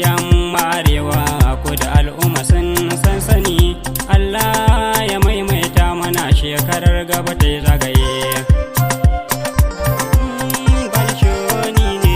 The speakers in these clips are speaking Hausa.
yan marewa ku da al'umma sun sansani. Allah ya maimaita mana shekarar gaba ta zagaye. Balshoni ne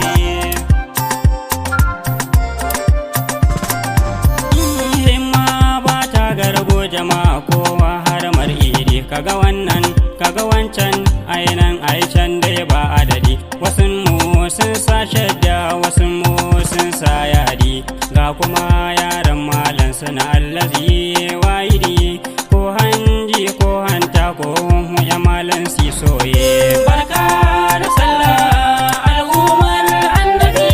himma ba ta gargo jama'a kowa har mar'iri. Kaga wannan kaga wancan ainan aicen dai ba adadi. Wasun mu sun sa shadda wasun mu sun sa yadi. Ga kuma yaran malan suna allazi wayidi. Ko hanji ko hanta ko mu ya malan si soye. Barka da sallah al'ummar annabi.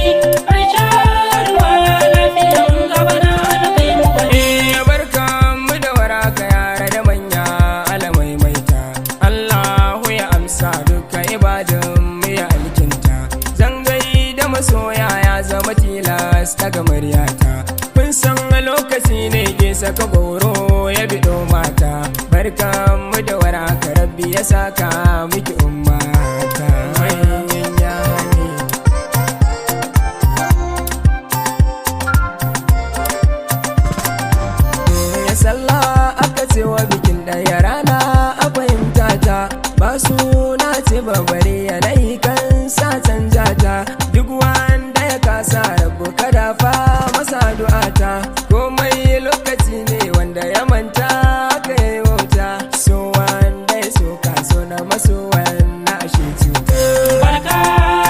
Ai sharuwa lafiyan gaba na kai mu bane. Barka mu da waraka yara da manya alamai maita. Allahu ya amsa duka ibadun mu ya alkinta. Zangai da masoya ya zama tilas daga muryata. Kun san lokaci ne ke saka goro ya bido mata. Barka mu da waraka rabbi ya saka miki ummata. Manyan yani ya sallah aka ce wa bikin ɗaya rana a fahimta ta. Ba suna ce babare yanayi kan sa canja ta. Duk wanda ya kasa rabu kada fa masa du'ata. Komai lokaci ne wanda ya manta aka yi wauta. So wanda ya so ka so na maso wanda ashe cuta. Barka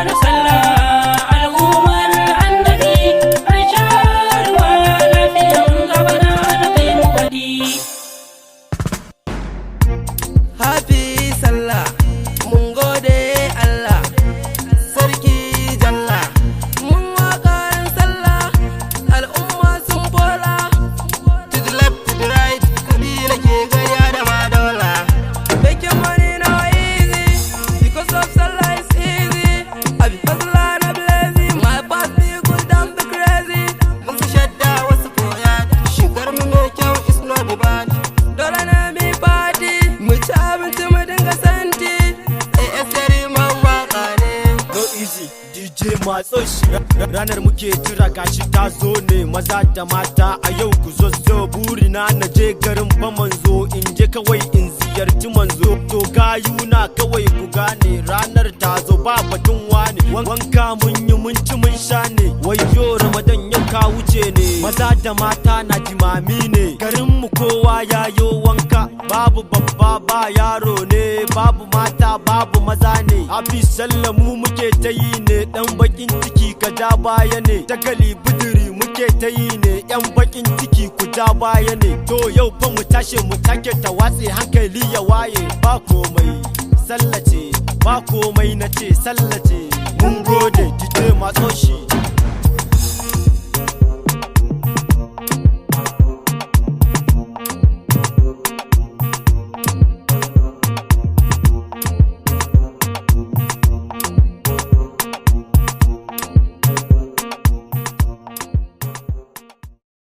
da sallah al'ummar annabi. Ai sharuwa lafiyan gaba na kai mu badi. Happy Sallah, mun gode Allah, Sarki Jalla. Mun waƙaran Sallah, al'umma sun fola. To the left, to the right, kabila ke gaya da madola. Making money now easy, because of Sallah is easy. I be hustler na blazing, my past be good and be crazy. Mun fi shadda wasu koya, shigar mu mai kyau is not the bad. Dole na mi party, mu ci abinci mu dinga santi. ASR man waka ne. No easy DJ matso shi ranar muke jira gashi ta zo ne. Maza da mata a yau ku zo burina na je garin ba manzo. In je kawai in ziyarci manzo. To gayuna kawai ku gane ranar ta zo ba batun wane. Wanka mun yi mun ci mun sha ne. Wayo Ramadan yau ka wuce ne. Maza da mata na jimami ne. Garin mu kowa yayo wanka. Babu babba ba yaro ne. Babu mata babu maza ne. Abi sallah mu muke ta yi ne. Dan bakin ciki ka ja baya ne. Tagali buduri muke ta yi ne. Yan bakin ciki ku ja baya ne. To yau fa mu tashi mu take ta watse hankali ya waye. Ba komai sallace ba komai nace sallace. Mun gode DJ matso shi.